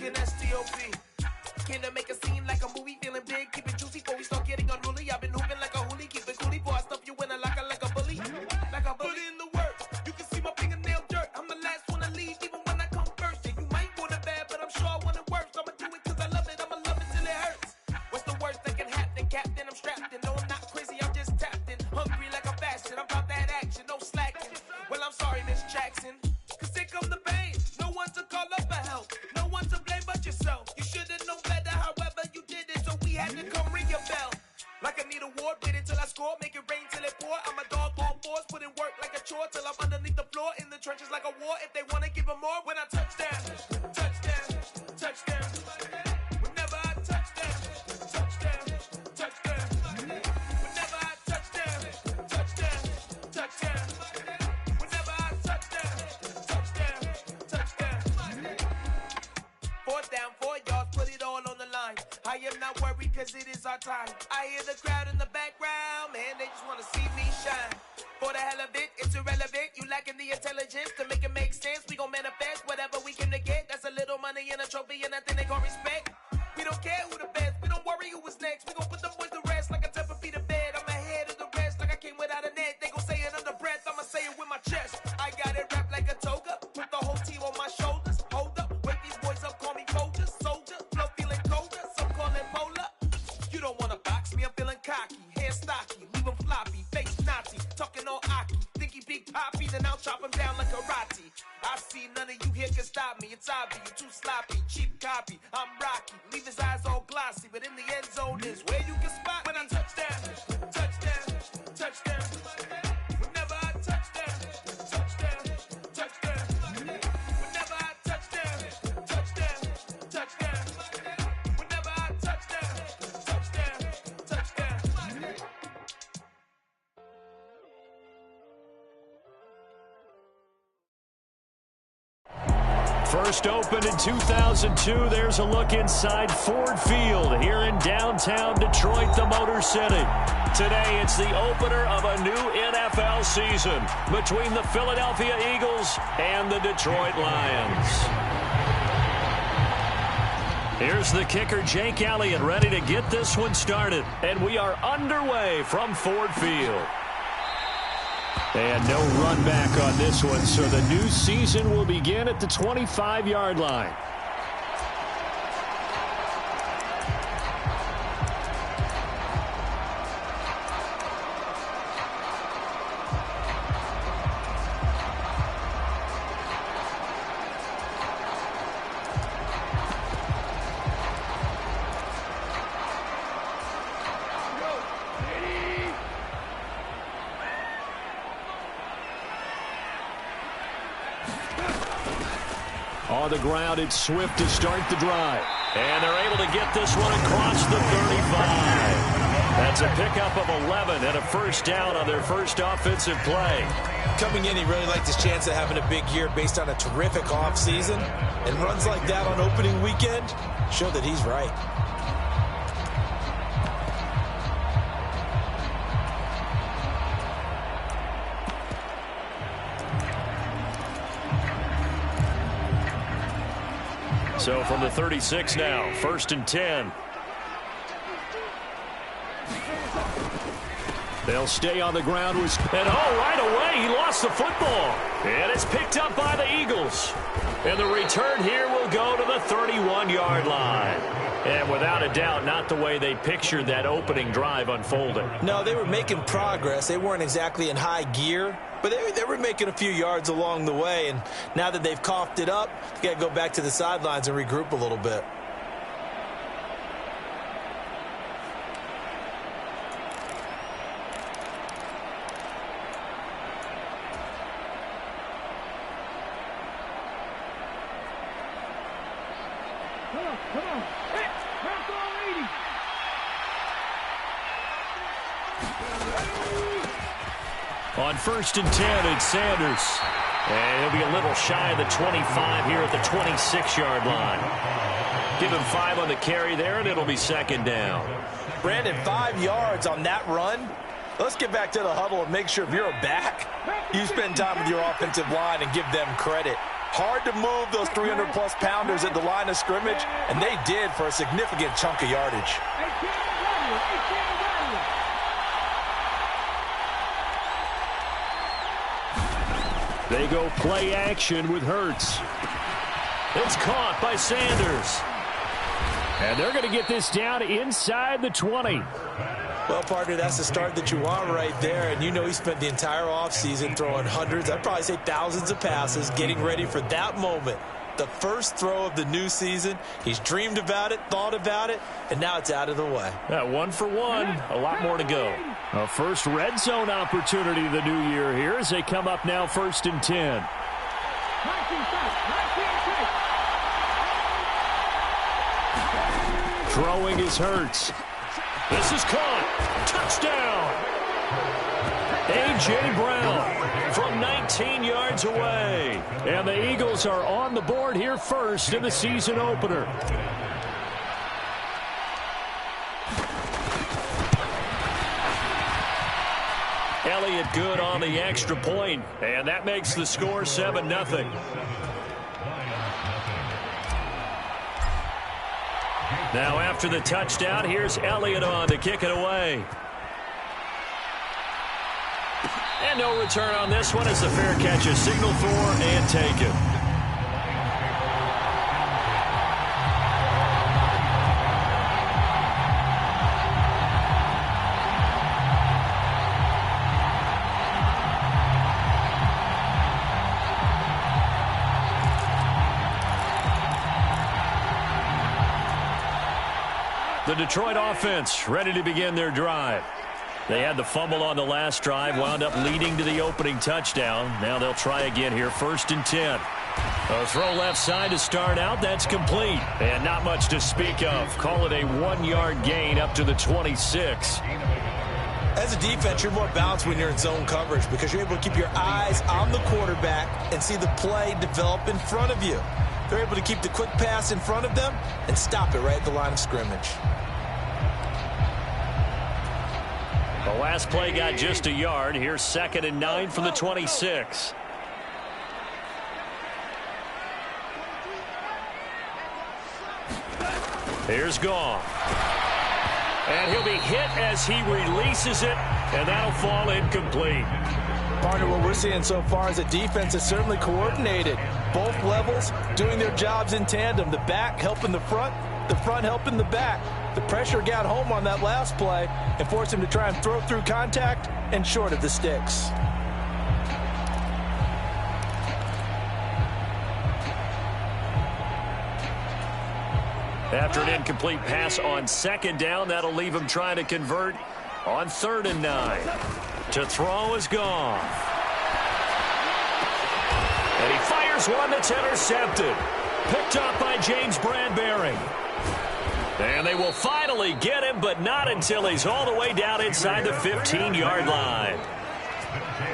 AndrewKis, STOP. Came to make a scene like a movie, feeling big, keep it juicy before we start getting unruly. I've been hooping like a hoolie, keep it coolie before I stuff you in a locker like a bully. Like a bully in the work, you can see my fingernail dirt. I'm the last one to leave, even when I come first. And you might want it bad, but I'm sure I want it worse. I'ma do it cause I love it, I'ma love it till it hurts. What's the worst that can happen, Captain? I'm strapped in, no I'm not crazy, I'm just tapped in. Hungry like a bastard, I'm about that action, no slacking. Well I'm sorry Miss Jackson, cause here come the pain. No one to call up for help, no one to blame but yourself. You should've known better, however you did it, so we had to come ring your bell. Like I need a award, wait until I score, make it rain till it pour. I'm a dog on fours, put in work like a chore till I'm underneath the floor, in the trenches like a war. If they wanna give them more, when I touch down, touchdown, touchdown. Whenever I touch down, touchdown, touchdown. Whenever I touch down, touchdown, touchdown. Whenever I touch down, touchdown, touchdown. 4th down, 4 yards, put it all on the line. I am not worried cause it is our time. I hear the crowd in the background, man, they just wanna see me shine. For the hell of it, it's irrelevant. You lacking the intelligence to make it make sense. We gon' manifest whatever we came to get. That's a little money and a trophy and nothing they gon' respect. We don't care who the best, we don't worry who was next. We gon' put them boys to rest like a Tempur-Pedic bed. I'm ahead of the rest like I came without a net. They gon' say it under breath, I'ma say it with my chest. I got it wrapped like a toga, put the whole team on my shoulders. Hold up, wake these boys up, call me Folger, soldier. Flow feeling colder, some call it polar. You don't wanna box me, I'm feeling cocky. Hair stocky, leave him floppy, face Nazi. Talking all Aki, think he big poppy, then I'll chop him down like karate. I see none of you here can stop me. It's obvious, you too sloppy, cheap copy. I'm Rocky, leave his eyes all glossy, but in the end zone is where you can spot when I touch down, touchdown, touchdown. Whenever I touch down, touchdown, touchdown. Whenever I touch down, touchdown, touchdown. Whenever I touch down, touchdown, touchdown. First opened in 2002, there's a look inside Ford Field here in downtown Detroit, the Motor City. Today, it's the opener of a new NFL season between the Philadelphia Eagles and the Detroit Lions. Here's the kicker, Jake Elliott, ready to get this one started. And we are underway from Ford Field. And no run back on this one, so the new season will begin at the 25-yard line. On the ground, it's Swift to start the drive. And they're able to get this one across the 35. That's a pickup of 11 and a first down on their first offensive play. Coming in, he really liked his chance of having a big year based on a terrific offseason. And runs like that on opening weekend show that he's right. So from the 36 now, 1st and 10. They'll stay on the ground. And right away, he lost the football. And it's picked up by the Eagles. And the return here will go to the 31-yard line. And without a doubt, not the way they pictured that opening drive unfolding. No, they were making progress. They weren't exactly in high gear, but they were making a few yards along the way. And now that they've coughed it up, they got to go back to the sidelines and regroup a little bit. Come on. Hey, round ball 80. On 1st and 10, it's Sanders. And he'll be a little shy of the 25 here at the 26-yard line. Give him 5 on the carry there, and it'll be 2nd down. Brandon, 5 yards on that run. Let's get back to the huddle and make sure if you're back, you spend time with your offensive line and give them credit. Hard to move those 300-plus pounders at the line of scrimmage, and they did for a significant chunk of yardage. They go play action with Hurts. It's caught by Sanders. And they're going to get this down inside the 20. Well, partner, that's the start that you want right there. And you know he spent the entire offseason throwing hundreds, I'd probably say thousands of passes, getting ready for that moment. The first throw of the new season. He's dreamed about it, thought about it, and now it's out of the way. Yeah, 1 for 1. A lot more to go. A first red zone opportunity the new year here as they come up now 1st and 10. Throwing is Hurts. This is caught. Touchdown. A.J. Brown from 19 yards away. And the Eagles are on the board here first in the season opener. Elliott good on the extra point, and that makes the score 7-0. Now after the touchdown, here's Elliott on to kick it away. And no return on this one as the fair catch is signaled for and taken. The Detroit offense ready to begin their drive. They had the fumble on the last drive, wound up leading to the opening touchdown. Now they'll try again here, 1st and 10. A throw left side to start out. That's complete. And not much to speak of. Call it a 1-yard gain up to the 26. As a defense, you're more balanced when you're in zone coverage because you're able to keep your eyes on the quarterback and see the play develop in front of you. They're able to keep the quick pass in front of them and stop it right at the line of scrimmage. The last play got just a yard. Here's 2nd and 9 from the 26. Here's Goff. And he'll be hit as he releases it, and that'll fall incomplete. Partner, what we're seeing so far is a defense that's certainly coordinated. Both levels doing their jobs in tandem. The back helping the front helping the back. The pressure got home on that last play and forced him to try and throw through contact and short of the sticks. After an incomplete pass on 2nd down, that'll leave him trying to convert on 3rd and 9. To throw is Goff. And he fires one that's intercepted. Picked up by James Bradbury. And they will finally get him, but not until he's all the way down inside the 15-yard line.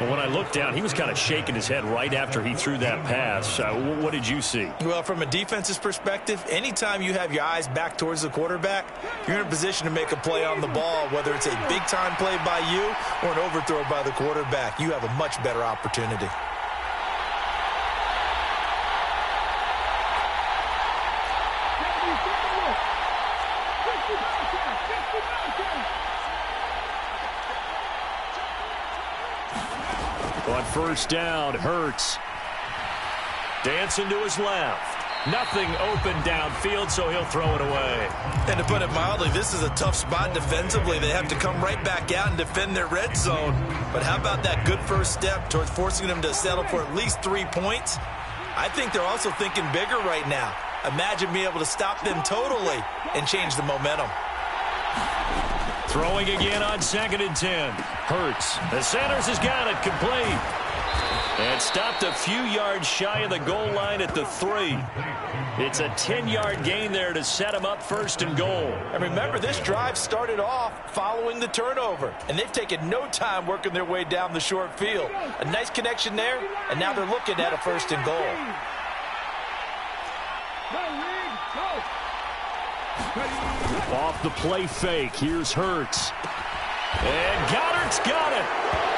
Well, when I looked down, he was kind of shaking his head right after he threw that pass. What did you see? Well, from a defense's perspective, anytime you have your eyes back towards the quarterback, you're in a position to make a play on the ball, whether it's a big-time play by you or an overthrow by the quarterback. You have a much better opportunity. On 1st down, Hurts. Dancing to his left. Nothing open downfield, so he'll throw it away. And to put it mildly, this is a tough spot defensively. They have to come right back out and defend their red zone. But how about that good first step towards forcing them to settle for at least 3 points? I think they're also thinking bigger right now. Imagine being able to stop them totally and change the momentum. Throwing again on 2nd and 10. Hurts. The Sanders has got it complete. And stopped a few yards shy of the goal line at the 3. It's a 10-yard gain there to set him up 1st and goal. And remember, this drive started off following the turnover. And they've taken no time working their way down the short field. A nice connection there, and now they're looking at a 1st and goal. Off the play fake, here's Hurts. And Goddard's got it.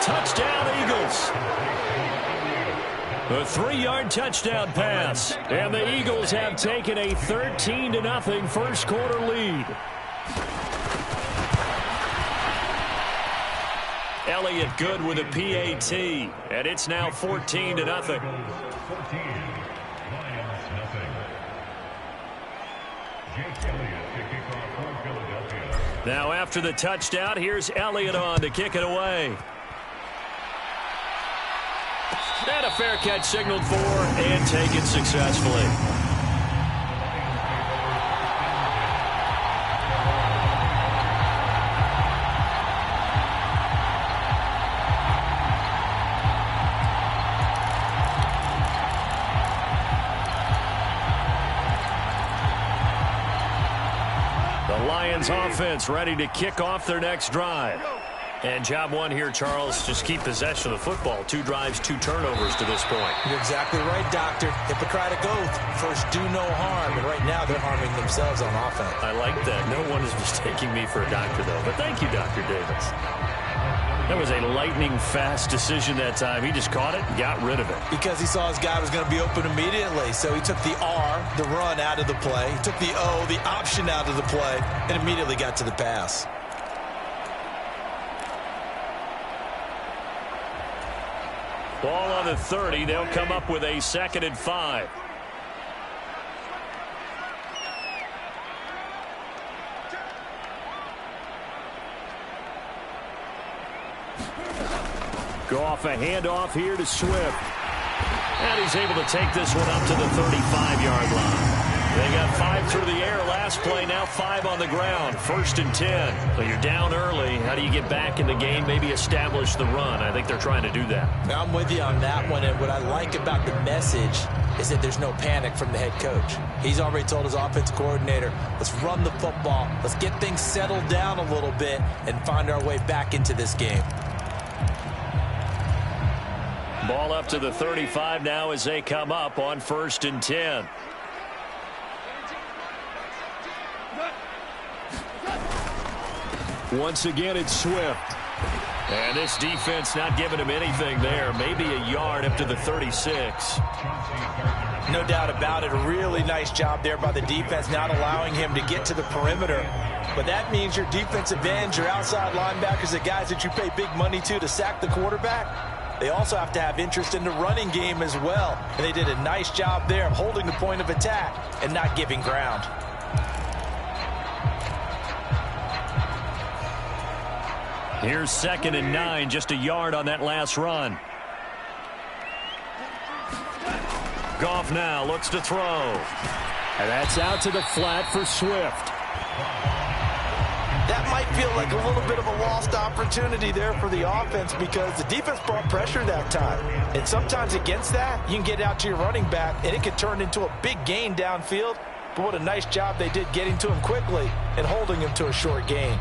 Touchdown, Eagles. A 3-yard touchdown pass. And the Eagles have taken a 13-0 first quarter lead. Elliott good with a PAT. And it's now 14-0. Now after the touchdown, here's Elliott on to kick it away. And a fair catch signaled for and taken successfully. The Lions offense ready to kick off their next drive. And job one here, Charles, just keep possession of the football. 2 drives, 2 turnovers to this point. You're exactly right, Doctor. Hippocratic oath. First, do no harm. And right now, they're harming themselves on offense. I like that. No one is mistaking me for a doctor, though. But thank you, Dr. Davis. That was a lightning-fast decision that time. He just caught it and got rid of it. Because he saw his guy was going to be open immediately. So he took the R, the run, out of the play. He took the O, the option, out of the play, and immediately got to the pass. Ball on the 30. They'll come up with a 2nd and 5. Goff, a handoff here to Swift. And he's able to take this one up to the 35-yard line. They got 5 through the air last play, now 5 on the ground. 1st and 10. So you're down early. How do you get back in the game, maybe establish the run? I think they're trying to do that. Now, I'm with you on that one, and what I like about the message is that there's no panic from the head coach. He's already told his offensive coordinator, let's run the football, let's get things settled down a little bit and find our way back into this game. Ball up to the 35 now as they come up on 1st and 10. Once again, it's Swift. And this defense not giving him anything there. Maybe a yard up to the 36. No doubt about it. A really nice job there by the defense, not allowing him to get to the perimeter. But that means your defensive ends, your outside linebackers, the guys that you pay big money to sack the quarterback, they also have to have interest in the running game as well. And they did a nice job there of holding the point of attack and not giving ground. Here's 2nd and 9, just a yard on that last run. Goff now looks to throw. And that's out to the flat for Swift. That might feel like a little bit of a lost opportunity there for the offense because the defense brought pressure that time. And sometimes against that, you can get out to your running back, and it could turn into a big gain downfield. But what a nice job they did getting to him quickly and holding him to a short gain.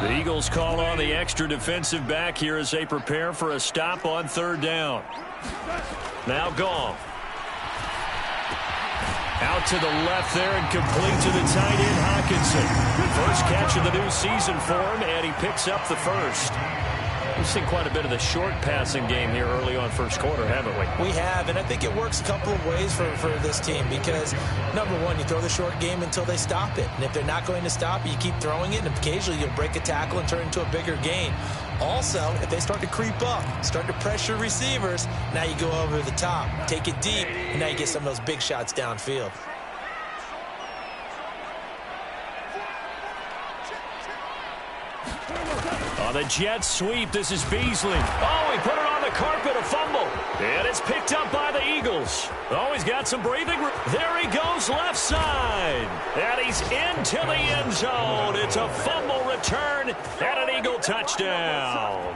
The Eagles call on the extra defensive back here as they prepare for a stop on 3rd down. Now Goff. Out to the left there and complete to the tight end Hawkinson. First catch of the new season for him, and he picks up the first. We've seen quite a bit of the short passing game here early on first quarter, haven't we? We have, and I think it works a couple of ways for this team because, number one, you throw the short game until they stop it. And if they're not going to stop it, you keep throwing it, and occasionally you'll break a tackle and turn into a bigger gain. Also, if they start to creep up, start to pressure receivers, now you go over the top, take it deep, and now you get some of those big shots downfield. The Jets sweep. This is Beasley. Oh, he put it on the carpet, a fumble. And it's picked up by the Eagles. Oh, he's got some breathing room. There he goes, left side. And he's into the end zone. It's a fumble return and an Eagle touchdown.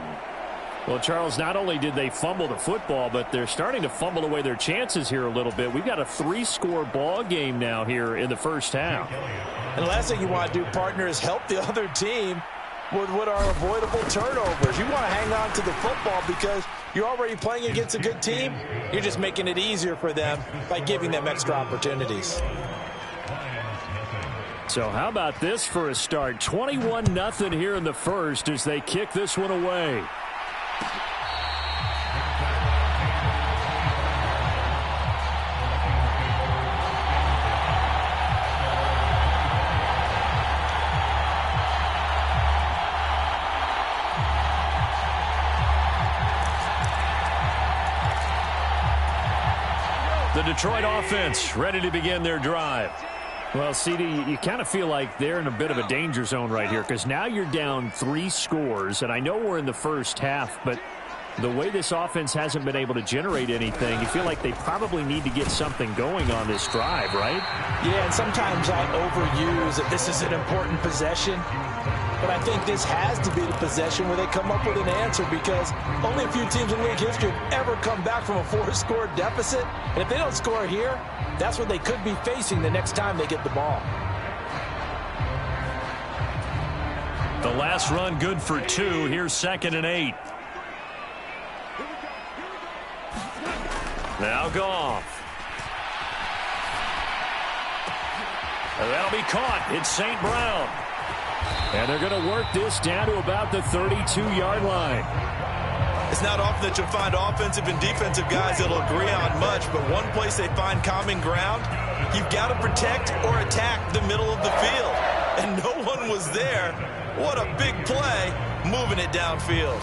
Well, Charles, not only did they fumble the football, but they're starting to fumble away their chances here a little bit. We've got a 3-score ball game now here in the first half. And the last thing you want to do, partner, is help the other team with what are avoidable turnovers. You want to hang on to the football because you're already playing against a good team. You're just making it easier for them by giving them extra opportunities. So how about this for a start? 21-0 here in the first as they kick this one away. The Detroit offense ready to begin their drive. Well, CD, you kind of feel like they're in a bit of a danger zone right here because now you're down 3 scores, and I know we're in the first half, but the way this offense hasn't been able to generate anything, you feel like they probably need to get something going on this drive, right? Yeah, and sometimes I overuse that this is an important possession, but I think this has to be the possession where they come up with an answer because only a few teams in league history have ever come back from a 4-score deficit, and if they don't score here, that's what they could be facing the next time they get the ball. The last run good for 2. Here's 2nd and 8. Now Goff. And that'll be caught. It's St. Brown. And they're going to work this down to about the 32-yard line. It's not often that you'll find offensive and defensive guys that'll agree on much, but one place they find common ground, you've got to protect or attack the middle of the field. And no one was there. What a big play, moving it downfield.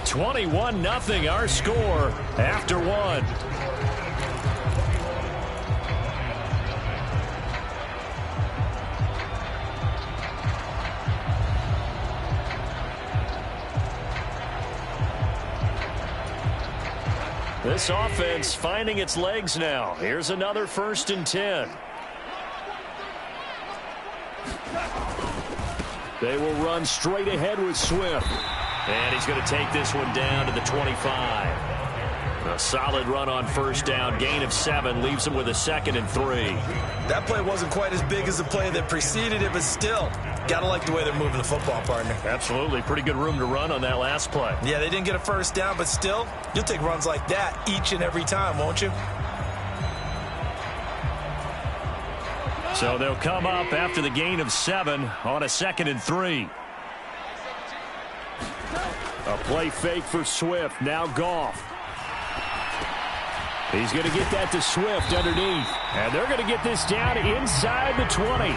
(21-0) our score after 1. This offense finding its legs now. Here's another 1st and 10. They will run straight ahead with Swift. And he's going to take this one down to the 25. A solid run on 1st down. Gain of 7 leaves him with a 2nd and 3. That play wasn't quite as big as the play that preceded it, but still, got to like the way they're moving the football, partner. Absolutely. Pretty good room to run on that last play. Yeah, they didn't get a 1st down, but still, you'll take runs like that each and every time, won't you? So they'll come up after the gain of 7 on a 2nd and 3. A play fake for Swift. Now Goff. He's going to get that to Swift underneath. And they're going to get this down inside the 20.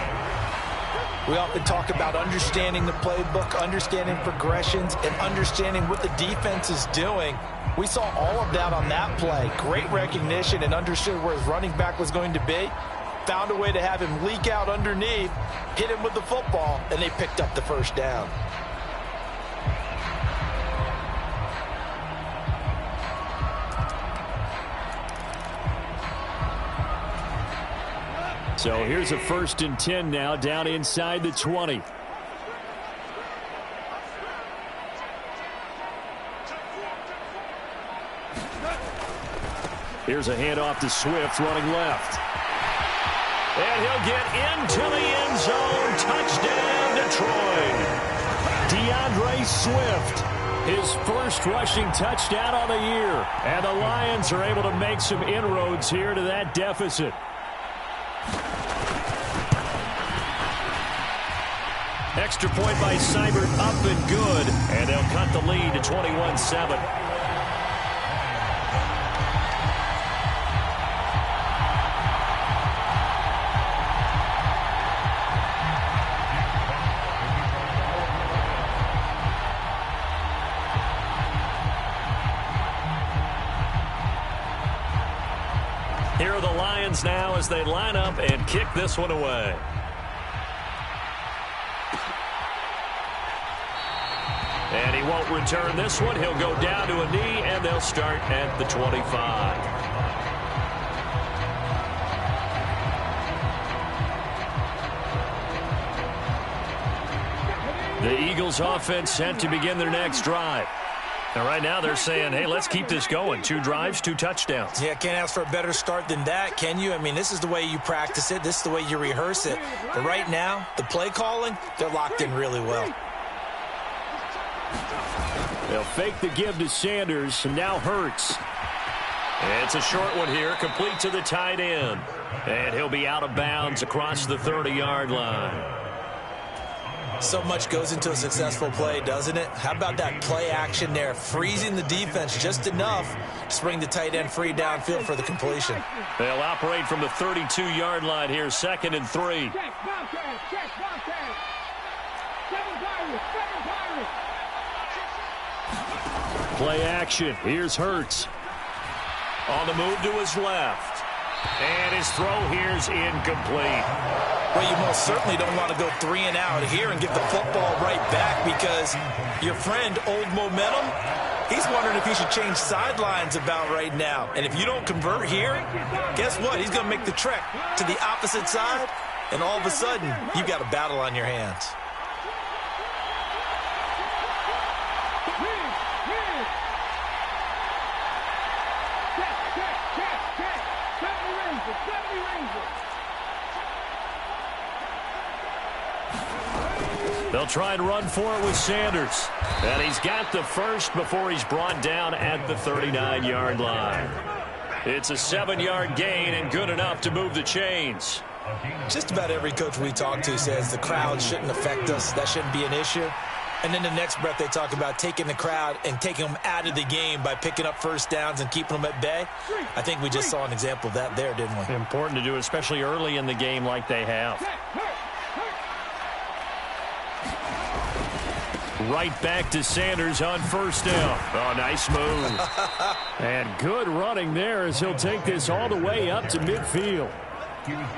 We often talk about understanding the playbook, understanding progressions, and understanding what the defense is doing. We saw all of that on that play. Great recognition and understood where his running back was going to be. Found a way to have him leak out underneath, hit him with the football, and they picked up the 1st down. So here's a 1st and 10 now down inside the 20. Here's a handoff to Swift running left. And he'll get into the end zone. Touchdown, Detroit. DeAndre Swift, his 1st rushing touchdown on the year. And the Lions are able to make some inroads here to that deficit. Extra point by Seibert up and good. And they'll cut the lead to 21-7. Here are the Lions now as they line up and kick this one away. And he won't return this one. He'll go down to a knee, and they'll start at the 25. The Eagles offense set to begin their next drive. And right now they're saying, hey, let's keep this going. 2 drives, 2 touchdowns. Yeah, can't ask for a better start than that, can you? I mean, this is the way you practice it. This is the way you rehearse it. But right now, the play calling, they're locked in really well. They'll fake the give to Sanders, and now Hurts. It's a short one here, complete to the tight end. And he'll be out of bounds across the 30-yard line. So much goes into a successful play, doesn't it? How about that play action there, freezing the defense just enough to bring the tight end free downfield for the completion. They'll operate from the 32-yard line here, 2nd and 3. Play action. Here's Hurts. On the move to his left. And his throw here's incomplete. Well, you most certainly don't want to go 3 and out here and get the football right back, because your friend, Old Momentum, he's wondering if he should change sidelines about right now. And if you don't convert here, guess what? He's going to make the trek to the opposite side, and all of a sudden, you've got a battle on your hands. They'll try and run for it with Sanders. And he's got the first before he's brought down at the 39-yard line. It's a 7-yard gain and good enough to move the chains. Just about every coach we talk to says the crowd shouldn't affect us. That shouldn't be an issue. And then the next breath they talk about taking the crowd and taking them out of the game by picking up first downs and keeping them at bay. I think we just saw an example of that there, didn't we? Important to do, especially early in the game like they have. Right back to Sanders on first down. Oh, nice move. And good running there as he'll take this all the way up to midfield.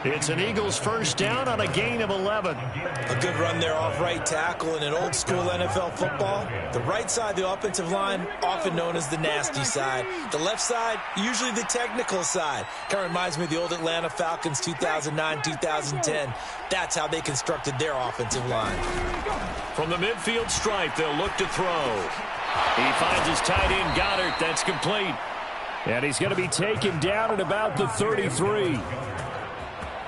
It's an Eagles first down on a gain of 11. A good run there off right tackle in an old school NFL football. The right side, the offensive line, often known as the nasty side. The left side, usually the technical side. Kind of reminds me of the old Atlanta Falcons 2009-2010. That's how they constructed their offensive line. From the midfield stripe, they'll look to throw. He finds his tight end, Goddard. That's complete. And he's going to be taken down at about the 33.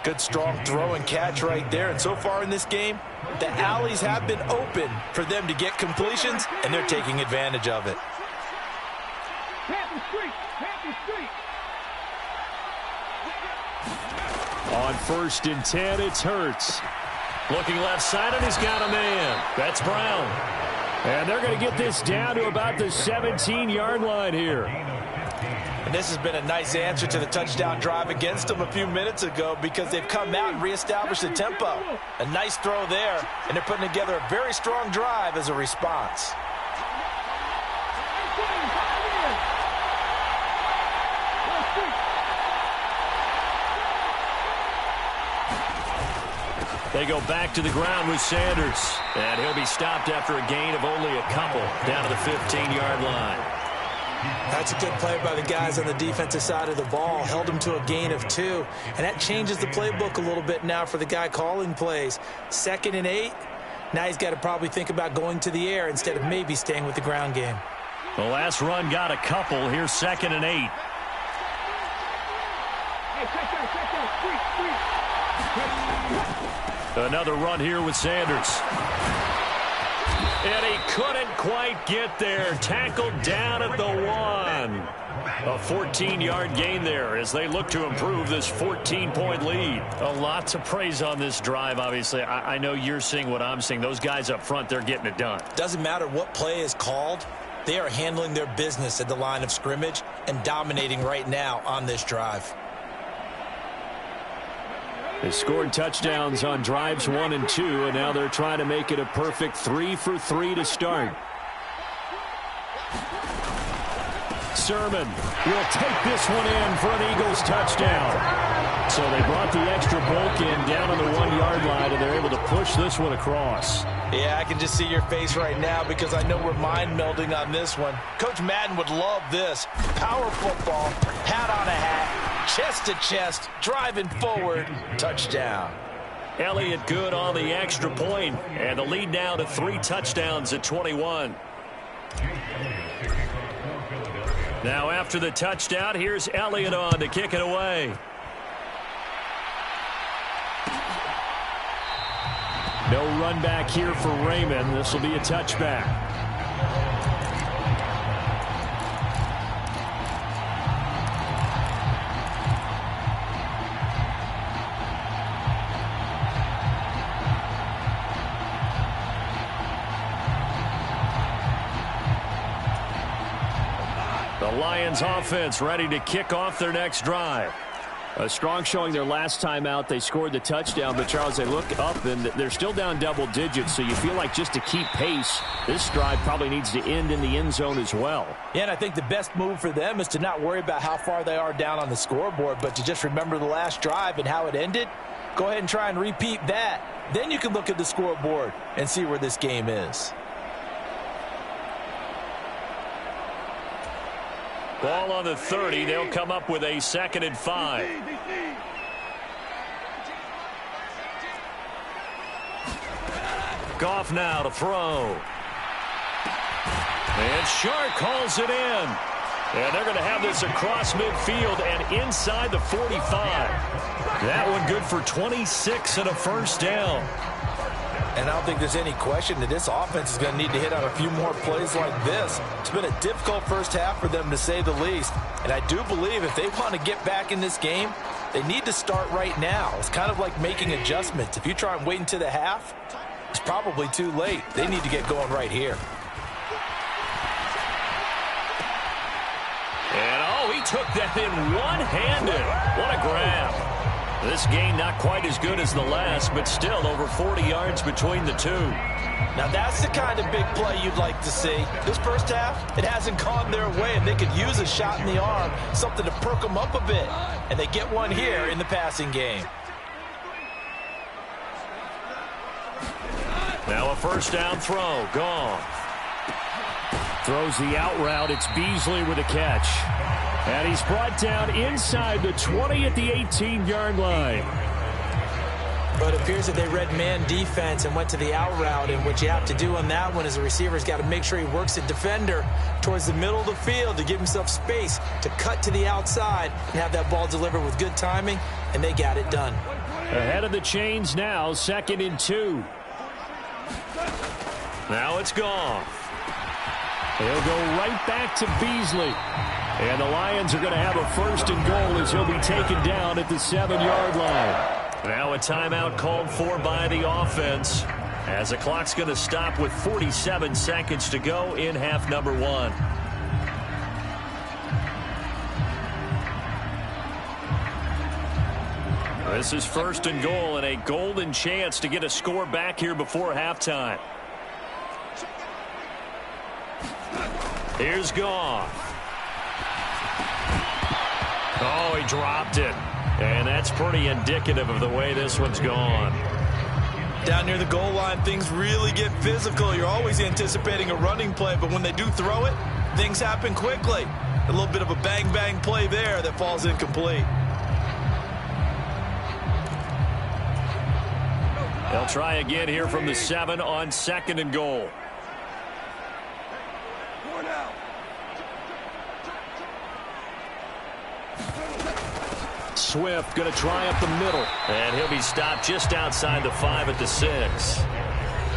Good, strong throw and catch right there. And so far in this game, the alleys have been open for them to get completions, and they're taking advantage of it. On 1st and 10, it's Hurts. Looking left side, and he's got a man. That's Brown. And they're going to get this down to about the 17-yard line here. And this has been a nice answer to the touchdown drive against them a few minutes ago, because they've come out and reestablished the tempo. A nice throw there, and they're putting together a very strong drive as a response. They go back to the ground with Sanders. And he'll be stopped after a gain of only a couple down to the 15-yard line. That's a good play by the guys on the defensive side of the ball. Held them to a gain of 2. And that changes the playbook a little bit now for the guy calling plays. 2nd and 8. Now he's got to probably think about going to the air instead of maybe staying with the ground game. The last run got a couple. Here's 2nd and 8. Another run here with Sanders. And he couldn't quite get there. Tackled down at the 1. A 14-yard gain there as they look to improve this 14-point lead. A lot to praise on this drive, obviously. I know you're seeing what I'm seeing. Those guys up front, they're getting it done. Doesn't matter what play is called. They are handling their business at the line of scrimmage and dominating right now on this drive. They scored touchdowns on drives 1 and 2, and now they're trying to make it a perfect 3 for 3 to start. Sermon will take this one in for an Eagles touchdown. So they brought the extra bulk in down on the 1-yard line, and they're able to push this one across. Yeah, I can just see your face right now because I know we're mind melding on this one. Coach Madden would love this. Power football, hat on a hat, chest to chest, driving forward, touchdown. Elliott good on the extra point, and the lead now to 3 touchdowns at 21. Now after the touchdown, here's Elliott on to kick it away. No run back here for Raymond. This will be a touchback. The Lions offense ready to kick off their next drive. A strong showing their last time out. They scored the touchdown, but Charles, they look up and they're still down double digits, so you feel like just to keep pace, this drive probably needs to end in the end zone as well. Yeah, and I think the best move for them is to not worry about how far they are down on the scoreboard, but to just remember the last drive and how it ended. Go ahead and try and repeat that. Then you can look at the scoreboard and see where this game is. Ball on the 30. They'll come up with a 2nd and 5. Goff now to throw. And Shark calls it in. And they're going to have this across midfield and inside the 45. That one good for 26 and a first down. And I don't think there's any question that this offense is going to need to hit on a few more plays like this. It's been a difficult first half for them, to say the least. And I do believe if they want to get back in this game, they need to start right now. It's kind of like making adjustments. If you try and wait until the half, it's probably too late. They need to get going right here. And, oh, he took that in one-handed. What a grab. This game not quite as good as the last, but still over 40 yards between the two. Now that's the kind of big play you'd like to see. This first half, it hasn't gone their way, and they could use a shot in the arm, something to perk them up a bit. And they get one here in the passing game. Now a first down throw. Gone. Throws the out route. It's Beasley with a catch. And he's brought down inside the 20 at the 18-yard line. But it appears that they read man defense and went to the out route. And what you have to do on that one is the receiver's got to make sure he works the defender towards the middle of the field to give himself space to cut to the outside and have that ball delivered with good timing. And they got it done. Ahead of the chains now, 2nd and 2. Now it's gone. He'll go right back to Beasley. And the Lions are going to have a 1st and goal as he'll be taken down at the 7-yard line. Now a timeout called for by the offense as the clock's going to stop with 47 seconds to go in half number 1. This is 1st and goal and a golden chance to get a score back here before halftime. Here's Goff. Oh, he dropped it. And that's pretty indicative of the way this one's gone. Down near the goal line, things really get physical. You're always anticipating a running play, but when they do throw it, things happen quickly. A little bit of a bang-bang play there that falls incomplete. They'll try again here from the 7 on 2nd and goal. Swift going to try up the middle. And he'll be stopped just outside the 5 at the 6.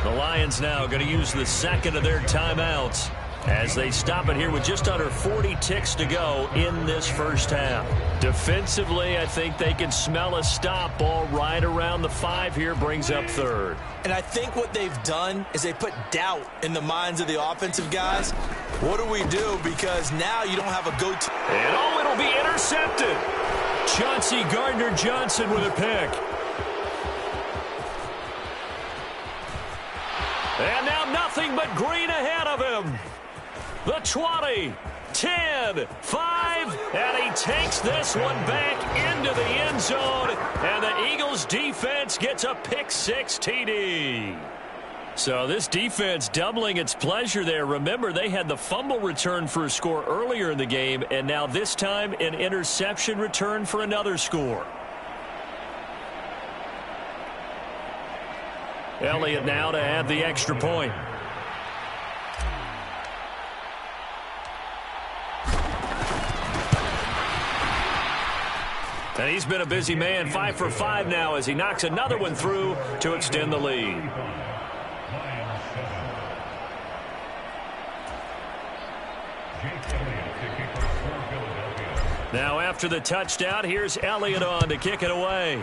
The Lions now going to use the 2nd of their timeouts as they stop it here with just under 40 ticks to go in this first half. Defensively, I think they can smell a stop. Ball right around the 5 here, brings up 3rd. And I think what they've done is they put doubt in the minds of the offensive guys. What do we do? Because now you don't have a go-to. And oh, it'll be intercepted. Chauncey Gardner-Johnson with a pick. And now nothing but green ahead of him. The 20, 10, 5, and he takes this one back into the end zone. And the Eagles defense gets a pick-6 TD. So this defense doubling its pleasure there. Remember, they had the fumble return for a score earlier in the game, and now this time an interception return for another score. Elliott now to add the extra point. And he's been a busy man, 5 for 5 now as he knocks another one through to extend the lead. Now after the touchdown, here's Elliott on to kick it away.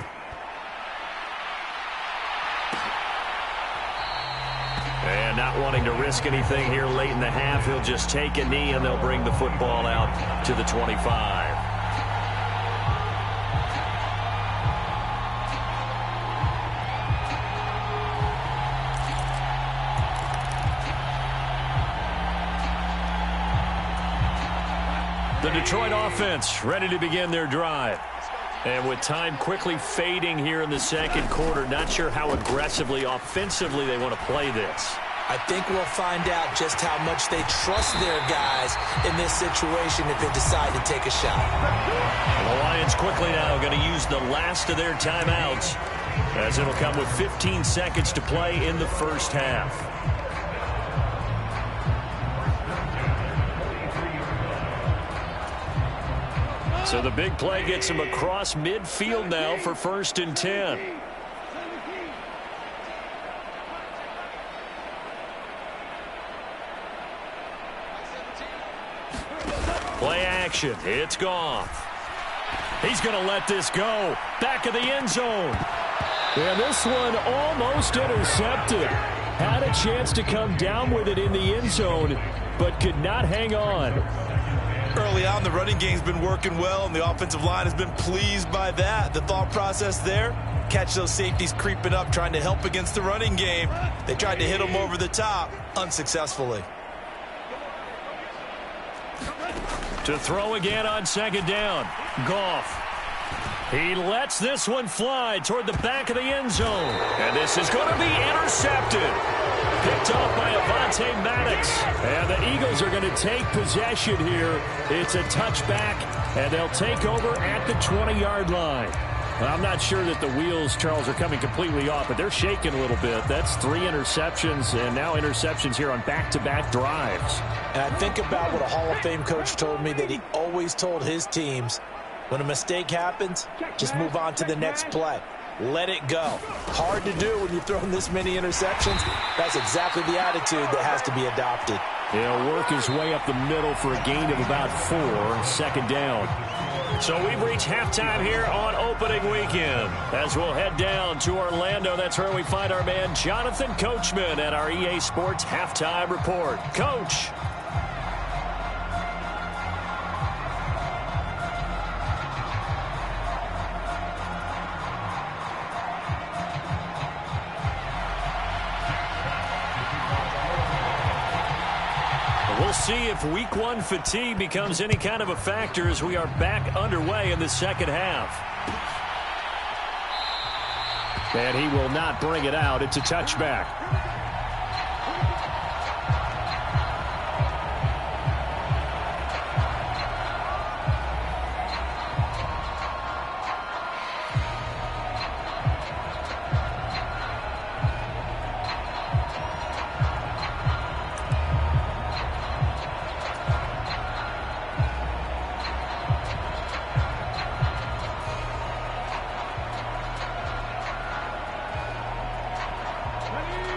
And not wanting to risk anything here late in the half, he'll just take a knee and they'll bring the football out to the 25. The Detroit offense ready to begin their drive. And with time quickly fading here in the second quarter, not sure how aggressively, offensively they want to play this. I think we'll find out just how much they trust their guys in this situation if they decide to take a shot. And the Lions quickly now going to use the last of their timeouts as it'll come with 15 seconds to play in the first half. So the big play gets him across midfield now for 1st and 10. Play action. It's Goff. He's going to let this go. Back of the end zone. And this one almost intercepted. Had a chance to come down with it in the end zone, but could not hang on. Early on, the running game's been working well, and the offensive line has been pleased by that. The thought process there, catch those safeties creeping up, trying to help against the running game. They tried to hit them over the top, unsuccessfully. To throw again on 2nd down. Goff. He lets this one fly toward the back of the end zone. And this is going to be intercepted. Picked off by Avonte Maddox. And the Eagles are going to take possession here. It's a touchback, and they'll take over at the 20-yard line. I'm not sure that the wheels, Charles, are coming completely off, but they're shaking a little bit. That's 3 interceptions, and now interceptions here on back-to-back drives. And I think about what a Hall of Fame coach told me, that he always told his teams, when a mistake happens, just move on to the next play. Let it go. Hard to do when you've thrown this many interceptions. That's exactly the attitude that has to be adopted. He'll work his way up the middle for a gain of about 4, 2nd down. So we've reached halftime here on opening weekend. As we'll head down to Orlando, that's where we find our man Jonathan Coachman at our EA Sports Halftime Report. Coach. We'll see if Week 1 fatigue becomes any kind of a factor as we are back underway in the second half. And he will not bring it out. It's a touchback.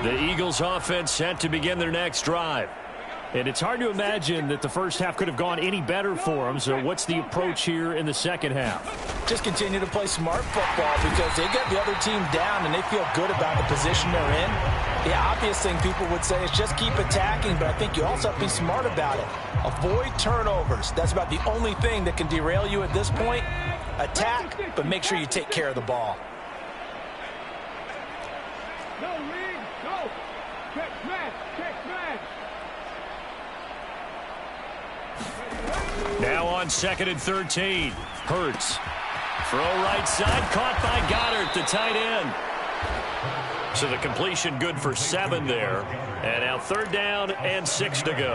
The Eagles offense set to begin their next drive. And it's hard to imagine that the first half could have gone any better for them. So what's the approach here in the second half? Just continue to play smart football because they got the other team down and they feel good about the position they're in. The obvious thing people would say is just keep attacking, but I think you also have to be smart about it. Avoid turnovers. That's about the only thing that can derail you at this point. Attack, but make sure you take care of the ball. Now on 2nd and 13. Hurts. Throw right side. Caught by Goddard, the tight end. So the completion good for 7 there. And now 3rd down and 6 to go.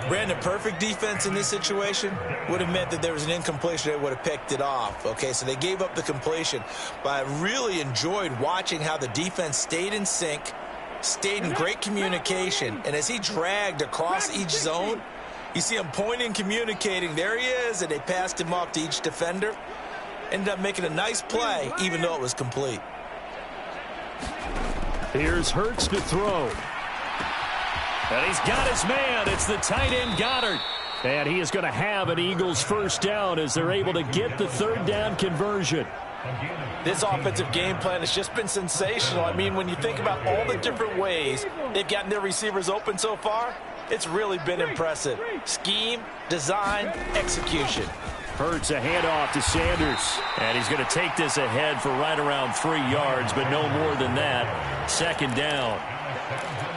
Brandon, perfect defense in this situation would have meant that there was an incompletion. They would have picked it off. Okay, so they gave up the completion. But I really enjoyed watching how the defense stayed in sync, stayed in great communication. And as he dragged across each zone, you see him pointing, communicating. There he is, and they passed him off to each defender. Ended up making a nice play, even though it was complete. Here's Hurts to throw. And he's got his man. It's the tight end Goddard. And he is going to have an Eagles first down as they're able to get the third down conversion. This offensive game plan has just been sensational. I mean, when you think about all the different ways they've gotten their receivers open so far, it's really been impressive. Scheme, design, execution. Hurts a handoff to Sanders. And he's going to take this ahead for right around 3 yards, but no more than that. Second down.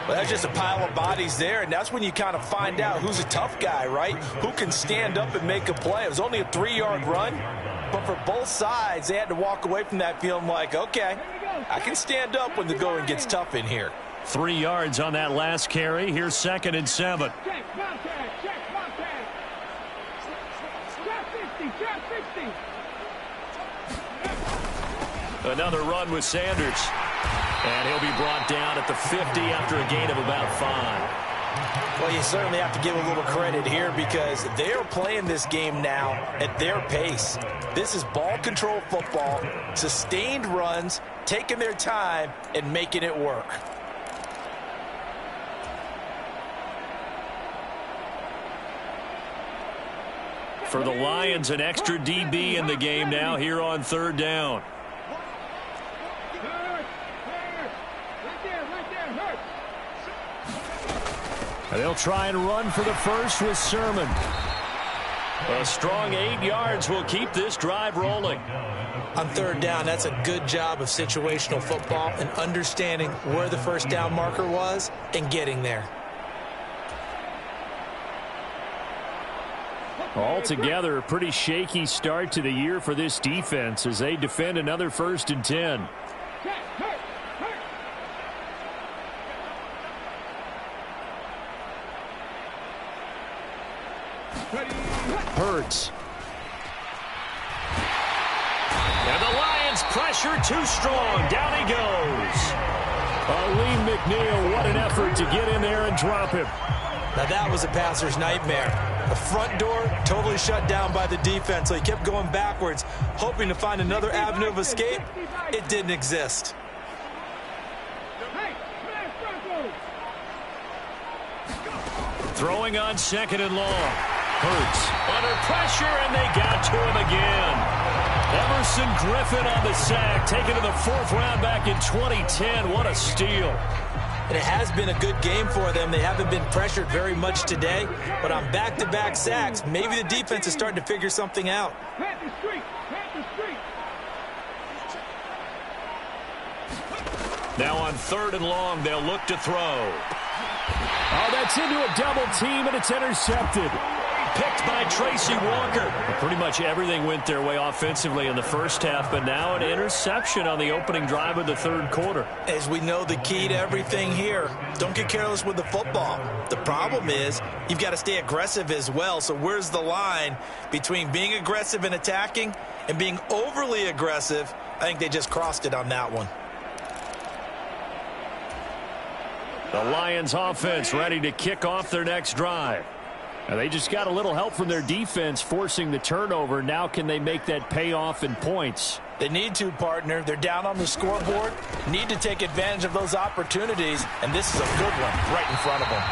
Well, that's just a pile of bodies there, and that's when you kind of find out who's a tough guy, right? Who can stand up and make a play. It was only a 3-yard run, but for both sides, they had to walk away from that feeling like, okay, I can stand up when the going gets tough in here. 3 yards on that last carry. Here's 2nd and 7. Check contact. Check contact. Check 60. Another run with Sanders. And he'll be brought down at the 50 after a gain of about 5. Well, you certainly have to give a little credit here because they're playing this game now at their pace. This is ball control football, sustained runs, taking their time, and making it work. For the Lions, an extra DB in the game now here on third down. And they'll try and run for the first with Sermon. A strong 8 yards will keep this drive rolling. On third down, that's a good job of situational football and understanding where the first down marker was and getting there. Altogether, a pretty shaky start to the year for this defense as they defend another 1st and 10. Hurts. And the Lions pressure too strong. Down he goes. Lee McNeil, what an effort to get in there and drop him. Now that was a passer's nightmare. The front door totally shut down by the defense, so he kept going backwards, hoping to find another avenue of escape. It didn't exist. Throwing on 2nd and long. Hurts under pressure, and they got to him again. Emerson Griffin on the sack, taken to the 4th round back in 2010. What a steal. And it has been a good game for them. They haven't been pressured very much today, but on back-to-back sacks, maybe the defense is starting to figure something out. Now on 3rd and long, they'll look to throw. Oh, that's into a double team, and it's intercepted. Picked by Tracy Walker. Pretty much everything went their way offensively in the first half, but now an interception on the opening drive of the 3rd quarter. As we know, the key to everything here, don't get careless with the football. The problem is you've got to stay aggressive as well. So where's the line between being aggressive and attacking and being overly aggressive? I think they just crossed it on that one. The Lions offense ready to kick off their next drive. Now they just got a little help from their defense forcing the turnover. Now can they make that pay off in points? They need to, partner. They're down on the scoreboard. Need to take advantage of those opportunities, and this is a good one right in front of them.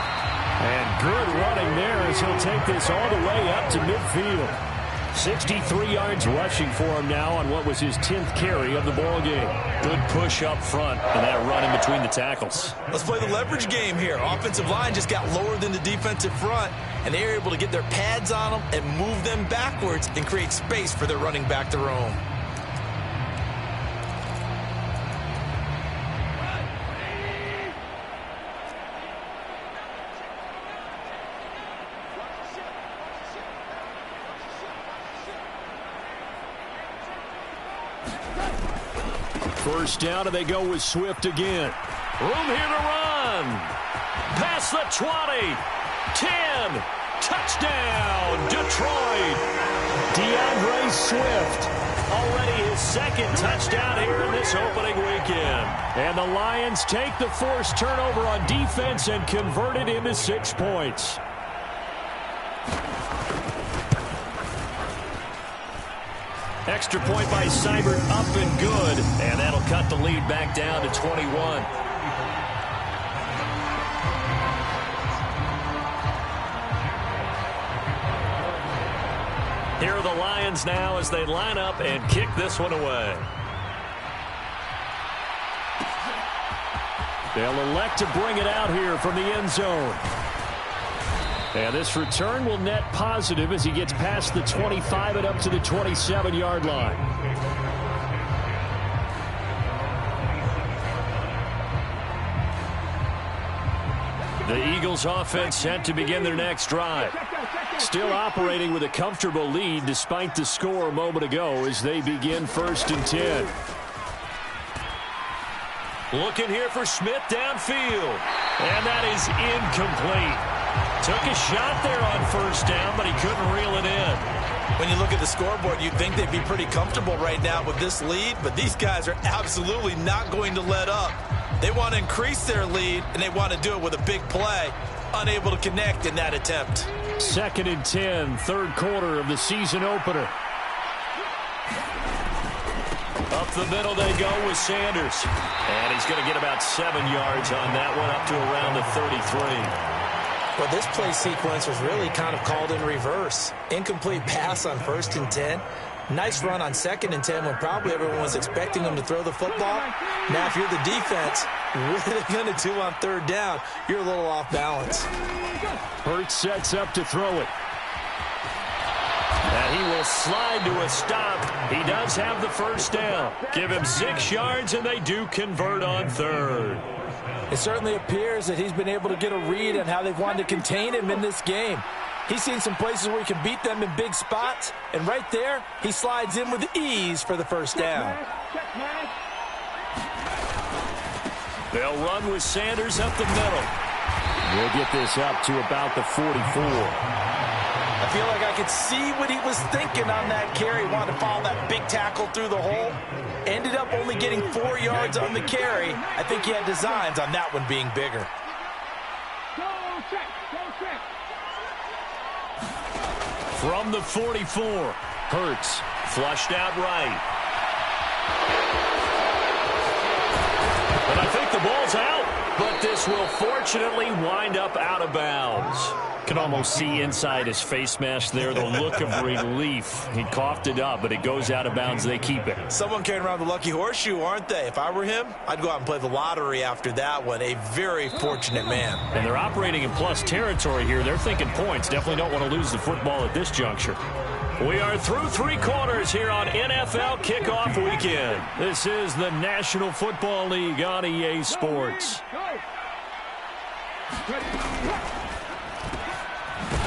And good running there as he'll take this all the way up to midfield. 63 yards rushing for him now on what was his 10th carry of the ball game. Good push up front and that run in between the tackles. Let's play the leverage game here. Offensive line just got lower than the defensive front, and they were able to get their pads on them and move them backwards and create space for their running back to roam. First down, and they go with Swift again. Room here to run. Past the 20. 10. Touchdown, Detroit. DeAndre Swift. Already his 2nd touchdown here in this opening weekend. And the Lions take the forced turnover on defense and convert it into 6 points. Extra point by Seibert, up and good. And that'll cut the lead back down to 21. Here are the Lions now as they line up and kick this one away. They'll elect to bring it out here from the end zone. And this return will net positive as he gets past the 25 and up to the 27-yard line. The Eagles offense set to begin their next drive. Still operating with a comfortable lead despite the score a moment ago as they begin 1st and 10. Looking here for Smith downfield. And that is incomplete. Took a shot there on 1st down, but he couldn't reel it in. When you look at the scoreboard, you'd think they'd be pretty comfortable right now with this lead, but these guys are absolutely not going to let up. They want to increase their lead, and they want to do it with a big play. Unable to connect in that attempt. 2nd and 10, 3rd quarter of the season opener. Up the middle they go with Sanders. And he's going to get about 7 yards on that one, up to around the 33. Well, this play sequence was really kind of called in reverse. Incomplete pass on 1st and 10. Nice run on 2nd and 10 when probably everyone was expecting him to throw the football. Now, if you're the defense, what are they going to do on 3rd down? You're a little off balance. Hurts sets up to throw it. And he will slide to a stop. He does have the 1st down. Give him 6 yards, and they do convert on 3rd. It certainly appears that he's been able to get a read on how they've wanted to contain him in this game. He's seen some places where he can beat them in big spots, and right there, he slides in with ease for the 1st down. They'll run with Sanders up the middle. We'll get this up to about the 44. I feel like I could see what he was thinking on that carry. Wanted to follow that big tackle through the hole. Ended up only getting 4 yards on the carry. I think he had designs on that one being bigger. From the 44, Hurts flushed out right. And I think the ball's out, but this will fortunately wind up out of bounds. Can almost see inside his face mask there the look of relief. He coughed it up, but it goes out of bounds. They keep it. Someone carrying around the lucky horseshoe, aren't they? If I were him, I'd go out and play the lottery after that one. A very fortunate man. And they're operating in plus territory here. They're thinking points. Definitely don't want to lose the football at this juncture. We are through 3 quarters here on NFL Kickoff Weekend. This is the National Football League on EA Sports.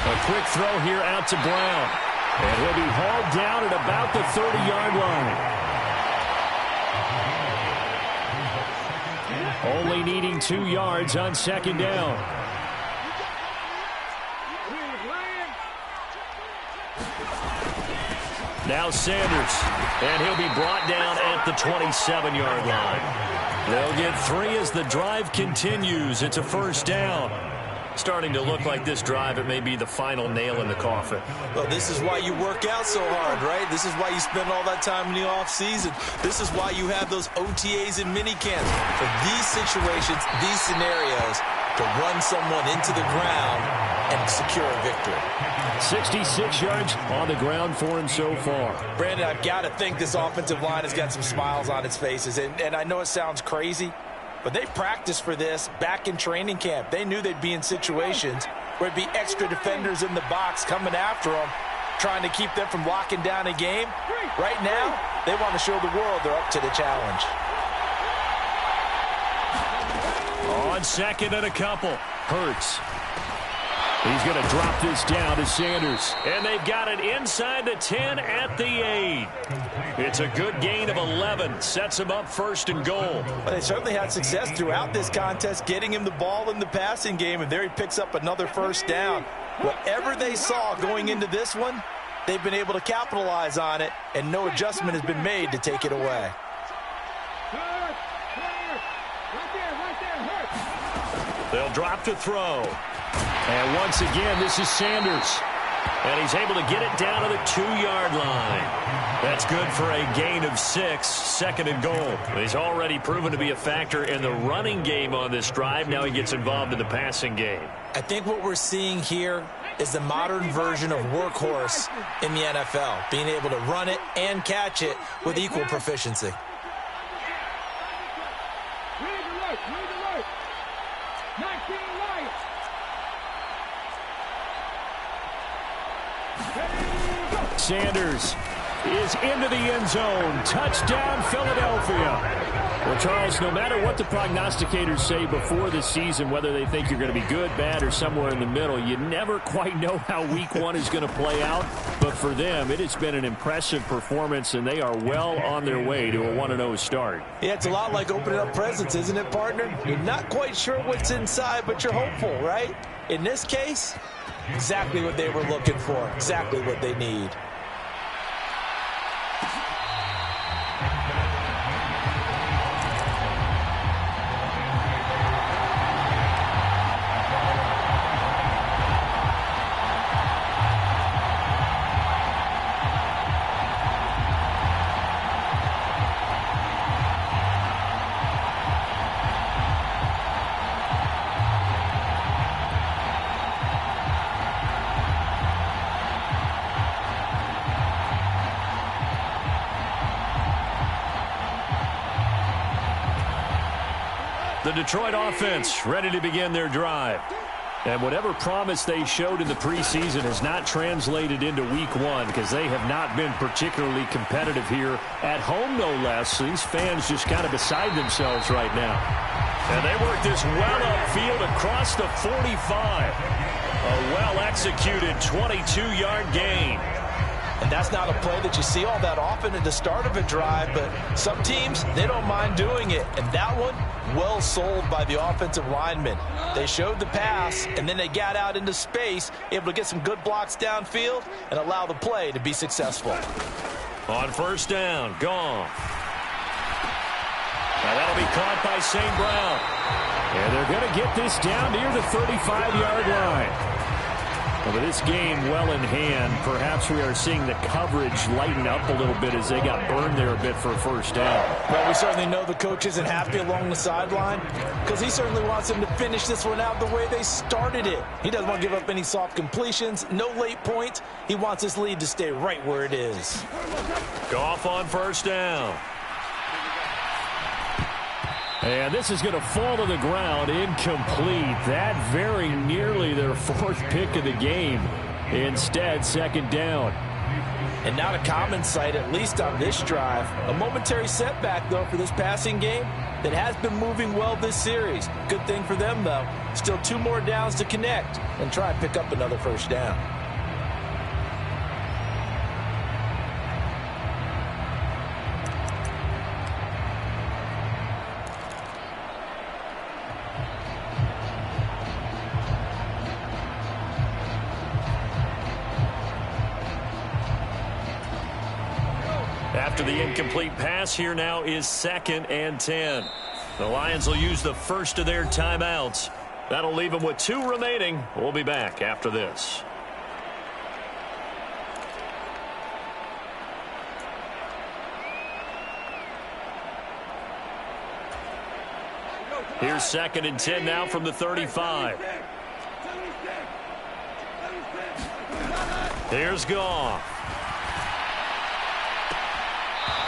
A quick throw here out to Brown. And he'll be hauled down at about the 30-yard line. Only needing 2 yards on 2nd down. Now Sanders. And he'll be brought down at the 27-yard line. They'll get 3 as the drive continues. It's a 1st down. Starting to look like this drive, it may be the final nail in the coffin. Well, this is why you work out so hard, right? This is why you spend all that time in the offseason. This is why you have those OTAs and minicamps. For these situations, these scenarios, to run someone into the ground and secure a victory. 66 yards on the ground for him so far. Brandon, I've got to think this offensive line has got some smiles on its faces. And I know it sounds crazy, but they practiced for this back in training camp. They knew they'd be in situations where it'd be extra defenders in the box coming after them, trying to keep them from locking down a game. Right now, they want to show the world they're up to the challenge. On 2nd and a couple, Hurts. He's going to drop this down to Sanders. And they've got it inside the 10 at the 8. It's a good gain of 11. Sets him up 1st and goal. Well, they certainly had success throughout this contest, getting him the ball in the passing game, and there he picks up another 1st down. Whatever they saw going into this one, they've been able to capitalize on it, and no adjustment has been made to take it away. They'll drop to throw. And once again, this is Sanders. And he's able to get it down to the 2-yard line. That's good for a gain of 6, 2nd and goal. He's already proven to be a factor in the running game on this drive. Now he gets involved in the passing game. I think what we're seeing here is the modern version of workhorse in the NFL, being able to run it and catch it with equal proficiency. Sanders is into the end zone. Touchdown, Philadelphia. Well, Charles, no matter what the prognosticators say before the season, whether they think you're going to be good, bad, or somewhere in the middle, you never quite know how week 1 is going to play out. But for them, it has been an impressive performance, and they are well on their way to a 1-0 start. Yeah, it's a lot like opening up presents, isn't it, partner? You're not quite sure what's inside, but you're hopeful, right? In this case, exactly what they were looking for, exactly what they need. The Detroit offense ready to begin their drive. And whatever promise they showed in the preseason has not translated into week 1 because they have not been particularly competitive here at home, no less. These fans just kind of beside themselves right now. And they work this well upfield across the 45. A well-executed 22-yard gain. And that's not a play that you see all that often at the start of a drive, but some teams, they don't mind doing it. And that one, well sold by the offensive lineman. They showed the pass, and then they got out into space, able to get some good blocks downfield and allow the play to be successful. On first down, gone. Now that'll be caught by St. Brown. And they're going to get this down near the 35-yard line. Well, with this game well in hand, perhaps we are seeing the coverage lighten up a little bit as they got burned there a bit for a first down. Well, we certainly know the coach isn't happy along the sideline because he certainly wants them to finish this one out the way they started it. He doesn't want to give up any soft completions, no late points. He wants his lead to stay right where it is. Goff on first down. And this is going to fall to the ground, incomplete. That very nearly their 4th pick of the game. Instead, 2nd down. And not a common sight, at least on this drive. A momentary setback, though, for this passing game that has been moving well this series. Good thing for them, though. Still 2 more downs to connect and try and pick up another first down. After the incomplete pass, here now is 2nd and 10. The Lions will use the first of their timeouts. That'll leave them with 2 remaining. We'll be back after this. Here's 2nd and 10 now from the 35. Here's Goff.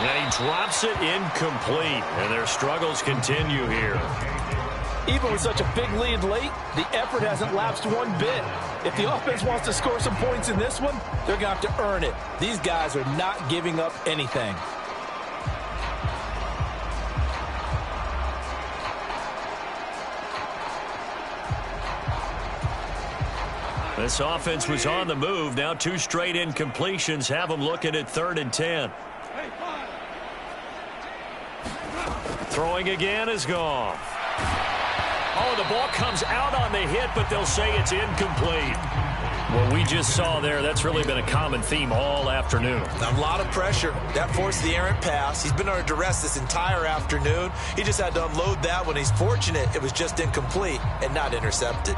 And he drops it incomplete. And their struggles continue here. Even with such a big lead late, the effort hasn't lapsed one bit. If the offense wants to score some points in this one, they're going to have to earn it. These guys are not giving up anything. This offense was on the move. Now 2 straight incompletions have them looking at 3rd and 10. Throwing again is Goff. Oh, the ball comes out on the hit, but they'll say it's incomplete. What we just saw there, that's really been a common theme all afternoon. A lot of pressure. That forced the errant pass. He's been under duress this entire afternoon. He just had to unload that one. He's fortunate it was just incomplete and not intercepted.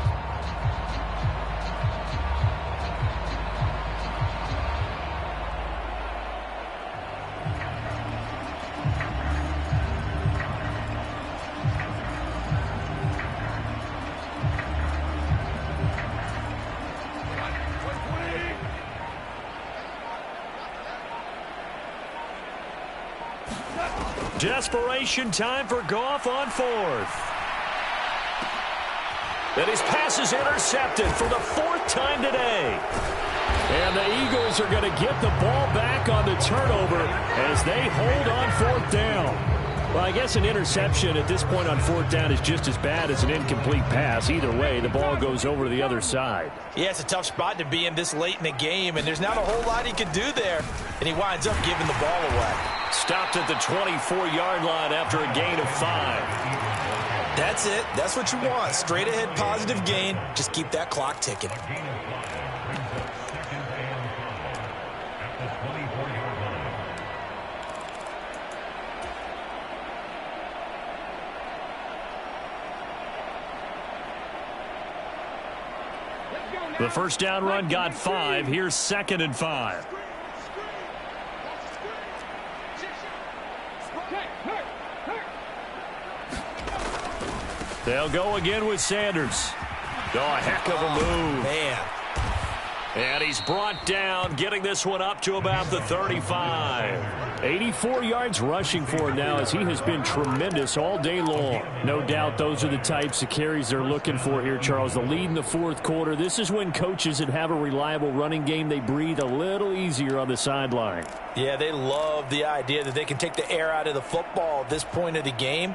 Desperation time for Goff on fourth. And his pass is intercepted for the fourth time today. And the Eagles are going to get the ball back on the turnover as they hold on fourth down. Well, I guess an interception at this point on fourth down is just as bad as an incomplete pass. Either way, the ball goes over to the other side. Yeah, it's a tough spot to be in this late in the game, and there's not a whole lot he can do there. And he winds up giving the ball away. Stopped at the 24-yard line after a gain of 5. That's it. That's what you want. Straight ahead positive gain. Just keep that clock ticking. The first down run got 5. Here's 2nd and 5. They'll go again with Sanders. Oh, a heck of a move. Man. And he's brought down, getting this one up to about the 35. 84 yards rushing for him now as he has been tremendous all day long. No doubt those are the types of carries they're looking for here, Charles. The lead in the fourth quarter. This is when coaches that have a reliable running game, they breathe a little easier on the sideline. Yeah, they love the idea that they can take the air out of the football at this point of the game.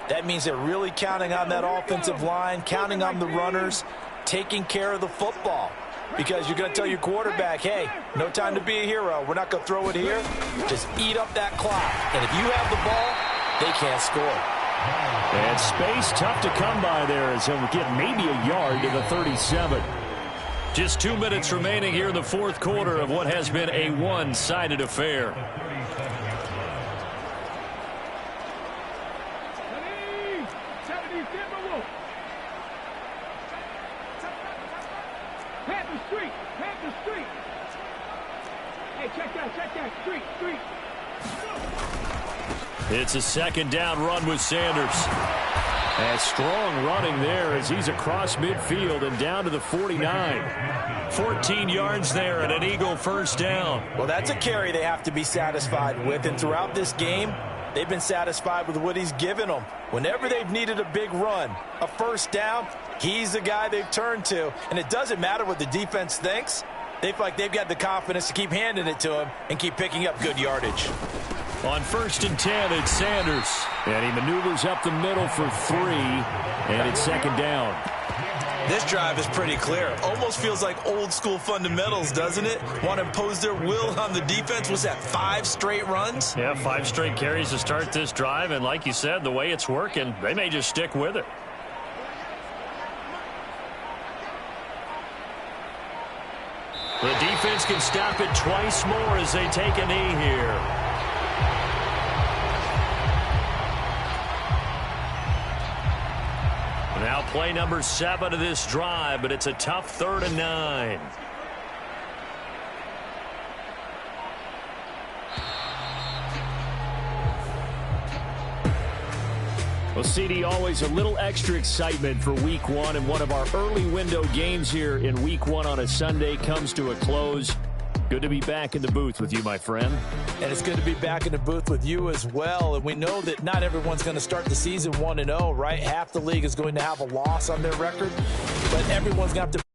That means they're really counting on that offensive line, counting on the runners, taking care of the football. Because you're going to tell your quarterback, hey, no time to be a hero. We're not going to throw it here. Just eat up that clock. And if you have the ball, they can't score. And space tough to come by there as he'll get maybe a yard to the 37. Just 2 minutes remaining here in the fourth quarter of what has been a one-sided affair. It's a second down run with Sanders. And strong running there as he's across midfield and down to the 49. 14 yards there and an Eagle first down. Well, that's a carry they have to be satisfied with. And throughout this game, they've been satisfied with what he's given them. Whenever they've needed a big run, a first down, he's the guy they've turned to. And it doesn't matter what the defense thinks. They feel like they've got the confidence to keep handing it to him and keep picking up good yardage. On 1st and 10, it's Sanders. And he maneuvers up the middle for 3. And it's second down. This drive is pretty clear. Almost feels like old school fundamentals, doesn't it? Want to impose their will on the defense. Was that 5 straight runs? Yeah, 5 straight carries to start this drive. And like you said, the way it's working, they may just stick with it. The defense can stop it twice more as they take a knee here. Now play number 7 of this drive, but it's a tough 3rd and 9. Well, CD, always a little extra excitement for Week 1, and one of our early window games here in Week 1 on a Sunday comes to a close. Good to be back in the booth with you, my friend. And it's good to be back in the booth with you as well. And we know that not everyone's going to start the season 1-0, right? Half the league is going to have a loss on their record, but everyone's going to have to